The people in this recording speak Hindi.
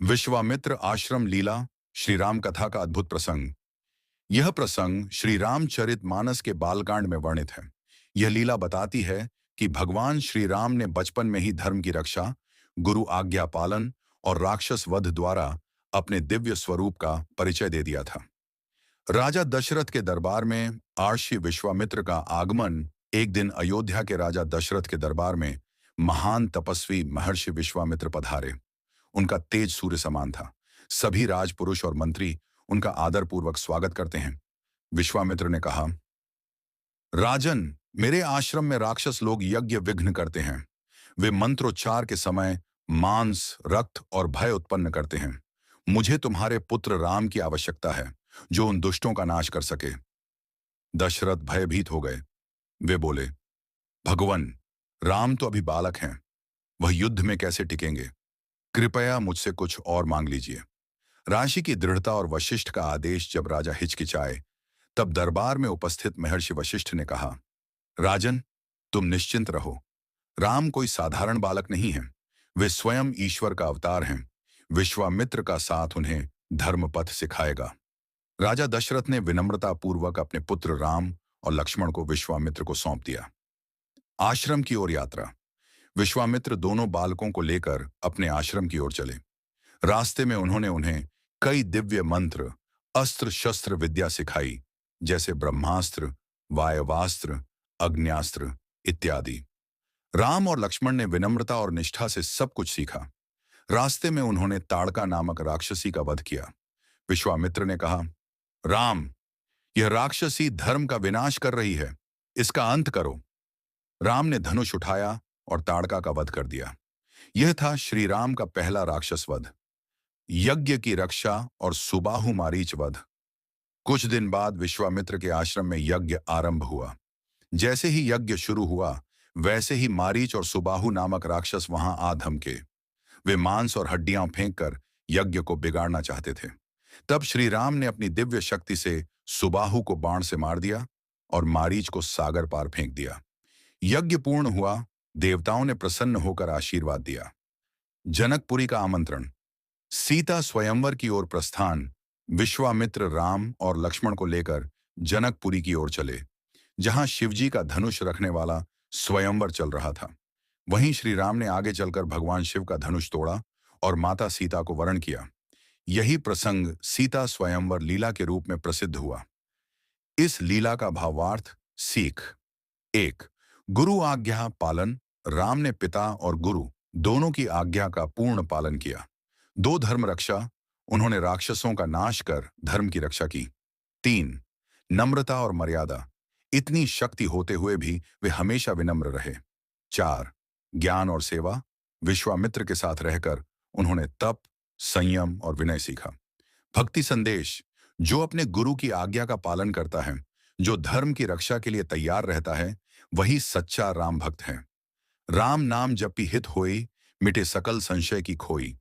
विश्वामित्र आश्रम लीला श्री राम कथा का अद्भुत प्रसंग। यह प्रसंग श्री रामचरित मानस के बालकांड में वर्णित है। यह लीला बताती है कि भगवान श्री राम ने बचपन में ही धर्म की रक्षा, गुरु आज्ञा पालन और राक्षस वध द्वारा अपने दिव्य स्वरूप का परिचय दे दिया था। राजा दशरथ के दरबार में आर्षि विश्वामित्र का आगमन। एक दिन अयोध्या के राजा दशरथ के दरबार में महान तपस्वी महर्षि विश्वामित्र पधारे। उनका तेज सूर्य समान था। सभी राजपुरुष और मंत्री उनका आदरपूर्वक स्वागत करते हैं। विश्वामित्र ने कहा, राजन, मेरे आश्रम में राक्षस लोग यज्ञ विघ्न करते हैं। वे मंत्रोच्चार के समय मांस, रक्त और भय उत्पन्न करते हैं। मुझे तुम्हारे पुत्र राम की आवश्यकता है, जो उन दुष्टों का नाश कर सके। दशरथ भयभीत हो गए। वे बोले, भगवन, राम तो अभी बालक हैं, वह युद्ध में कैसे टिकेंगे? कृपया मुझसे कुछ और मांग लीजिए। राशि की दृढ़ता और वशिष्ठ का आदेश जब राजा हिचकिचाए, तब दरबार में उपस्थित महर्षि वशिष्ठ ने कहा, राजन, तुम निश्चिंत रहो। राम कोई साधारण बालक नहीं है, वे स्वयं ईश्वर का अवतार हैं। विश्वामित्र का साथ उन्हें धर्म पथ सिखाएगा। राजा दशरथ ने विनम्रता पूर्वक अपने पुत्र राम और लक्ष्मण को विश्वामित्र को सौंप दिया। आश्रम की ओर यात्रा। विश्वामित्र दोनों बालकों को लेकर अपने आश्रम की ओर चले। रास्ते में उन्होंने उन्हें कई दिव्य मंत्र, अस्त्र शस्त्र विद्या सिखाई, जैसे ब्रह्मास्त्र, वायवास्त्र, अग्न्यास्त्र इत्यादि। राम और लक्ष्मण ने विनम्रता और निष्ठा से सब कुछ सीखा। रास्ते में उन्होंने ताड़का नामक राक्षसी का वध किया। विश्वामित्र ने कहा, राम, यह राक्षसी धर्म का विनाश कर रही है, इसका अंत करो। राम ने धनुष उठाया और ताड़का का वध कर दिया। यह था श्री राम का पहला राक्षस वध। यज्ञ की रक्षा और सुबाहु मारीच वध। कुछ दिन बाद विश्वामित्र के आश्रम में यज्ञ आरंभ हुआ। जैसे ही यज्ञ शुरू हुआ, वैसे ही मारीच और सुबाहु नामक राक्षस वहां आ धमके। वे मांस और हड्डियां फेंककर यज्ञ को बिगाड़ना चाहते थे। तब श्री राम ने अपनी दिव्य शक्ति से सुबाहु को बाण से मार दिया और मारीच को सागर पार फेंक दिया। यज्ञ पूर्ण हुआ। देवताओं ने प्रसन्न होकर आशीर्वाद दिया। जनकपुरी का आमंत्रण। सीता स्वयंवर की ओर प्रस्थान। विश्वामित्र राम और लक्ष्मण को लेकर जनकपुरी की ओर चले, जहां शिवजी का धनुष रखने वाला स्वयंवर चल रहा था। वहीं श्री राम ने आगे चलकर भगवान शिव का धनुष तोड़ा और माता सीता को वरण किया। यही प्रसंग सीता स्वयंवर लीला के रूप में प्रसिद्ध हुआ। इस लीला का भावार्थ सीख। 1. गुरु आज्ञा पालन। राम ने पिता और गुरु दोनों की आज्ञा का पूर्ण पालन किया। 2. धर्म रक्षा। उन्होंने राक्षसों का नाश कर धर्म की रक्षा की। 3. नम्रता और मर्यादा। इतनी शक्ति होते हुए भी वे हमेशा विनम्र रहे। 4. ज्ञान और सेवा। विश्वामित्र के साथ रहकर उन्होंने तप, संयम और विनय सीखा। भक्ति संदेश। जो अपने गुरु की आज्ञा का पालन करता है, जो धर्म की रक्षा के लिए तैयार रहता है, वही सच्चा राम भक्त है। राम नाम जपि हित होई, मिटे सकल संशय की खोई।